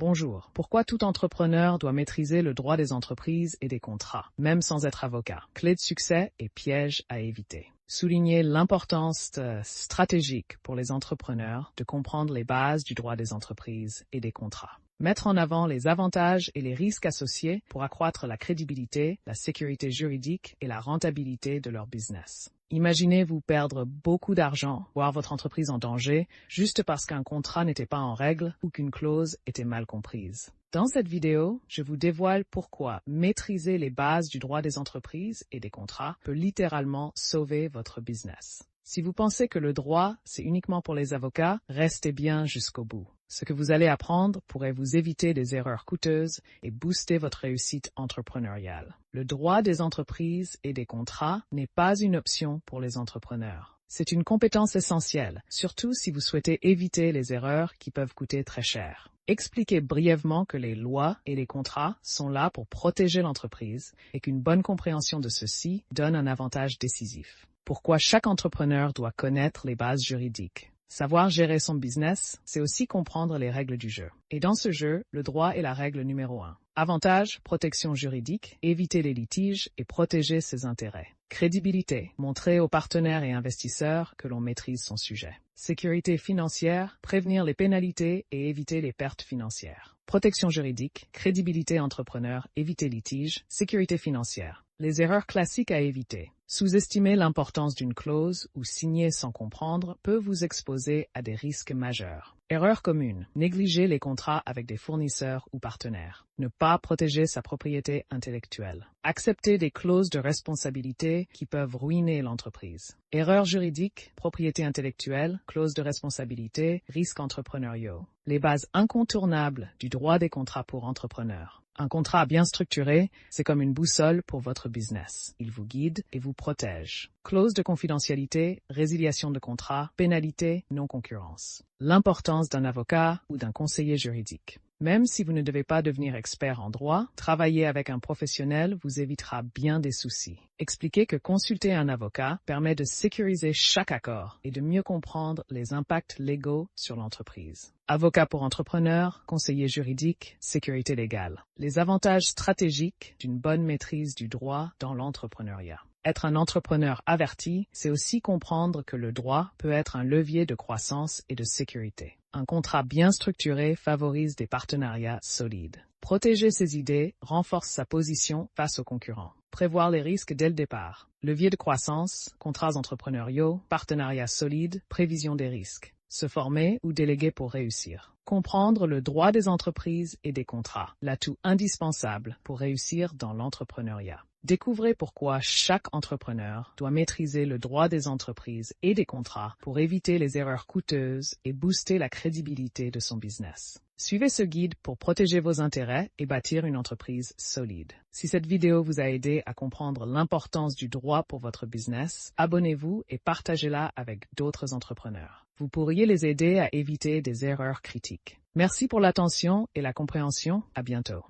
Bonjour. Pourquoi tout entrepreneur doit maîtriser le droit des entreprises et des contrats, même sans être avocat? Clés de succès et pièges à éviter. Souligner l'importance stratégique pour les entrepreneurs de comprendre les bases du droit des entreprises et des contrats. Mettre en avant les avantages et les risques associés pour accroître la crédibilité, la sécurité juridique et la rentabilité de leur business. Imaginez-vous perdre beaucoup d'argent, voire votre entreprise en danger, juste parce qu'un contrat n'était pas en règle ou qu'une clause était mal comprise. Dans cette vidéo, je vous dévoile pourquoi maîtriser les bases du droit des entreprises et des contrats peut littéralement sauver votre business. Si vous pensez que le droit, c'est uniquement pour les avocats, restez bien jusqu'au bout. Ce que vous allez apprendre pourrait vous éviter des erreurs coûteuses et booster votre réussite entrepreneuriale. Le droit des entreprises et des contrats n'est pas une option pour les entrepreneurs. C'est une compétence essentielle, surtout si vous souhaitez éviter les erreurs qui peuvent coûter très cher. Expliquez brièvement que les lois et les contrats sont là pour protéger l'entreprise et qu'une bonne compréhension de ceux-ci donne un avantage décisif. Pourquoi chaque entrepreneur doit connaître les bases juridiques. Savoir gérer son business, c'est aussi comprendre les règles du jeu. Et dans ce jeu, le droit est la règle numéro 1. Avantage, protection juridique, éviter les litiges et protéger ses intérêts. Crédibilité, montrer aux partenaires et investisseurs que l'on maîtrise son sujet. Sécurité financière, prévenir les pénalités et éviter les pertes financières. Protection juridique, crédibilité entrepreneur, éviter litiges, sécurité financière. Les erreurs classiques à éviter. Sous-estimer l'importance d'une clause ou signer sans comprendre peut vous exposer à des risques majeurs. Erreur commune. Négliger les contrats avec des fournisseurs ou partenaires. Ne pas protéger sa propriété intellectuelle. Accepter des clauses de responsabilité qui peuvent ruiner l'entreprise. Erreurs juridiques, propriété intellectuelle, clauses de responsabilité, risques entrepreneuriaux. Les bases incontournables du droit des contrats pour entrepreneurs. Un contrat bien structuré, c'est comme une boussole pour votre business. Il vous guide et vous protège. Clause de confidentialité, résiliation de contrat, pénalité, non-concurrence. L'importance d'un avocat ou d'un conseiller juridique. Même si vous ne devez pas devenir expert en droit, travailler avec un professionnel vous évitera bien des soucis. Expliquez que consulter un avocat permet de sécuriser chaque accord et de mieux comprendre les impacts légaux sur l'entreprise. Avocat pour entrepreneurs, conseiller juridique, sécurité légale. Les avantages stratégiques d'une bonne maîtrise du droit dans l'entrepreneuriat. Être un entrepreneur averti, c'est aussi comprendre que le droit peut être un levier de croissance et de sécurité. Un contrat bien structuré favorise des partenariats solides. Protéger ses idées renforce sa position face aux concurrents. Prévoir les risques dès le départ. Levier de croissance, contrats entrepreneuriaux, partenariats solides, prévision des risques. Se former ou déléguer pour réussir. Comprendre le droit des entreprises et des contrats, l'atout indispensable pour réussir dans l'entrepreneuriat. Découvrez pourquoi chaque entrepreneur doit maîtriser le droit des entreprises et des contrats pour éviter les erreurs coûteuses et booster la crédibilité de son business. Suivez ce guide pour protéger vos intérêts et bâtir une entreprise solide. Si cette vidéo vous a aidé à comprendre l'importance du droit pour votre business, abonnez-vous et partagez-la avec d'autres entrepreneurs. Vous pourriez les aider à éviter des erreurs critiques. Merci pour l'attention et la compréhension. À bientôt.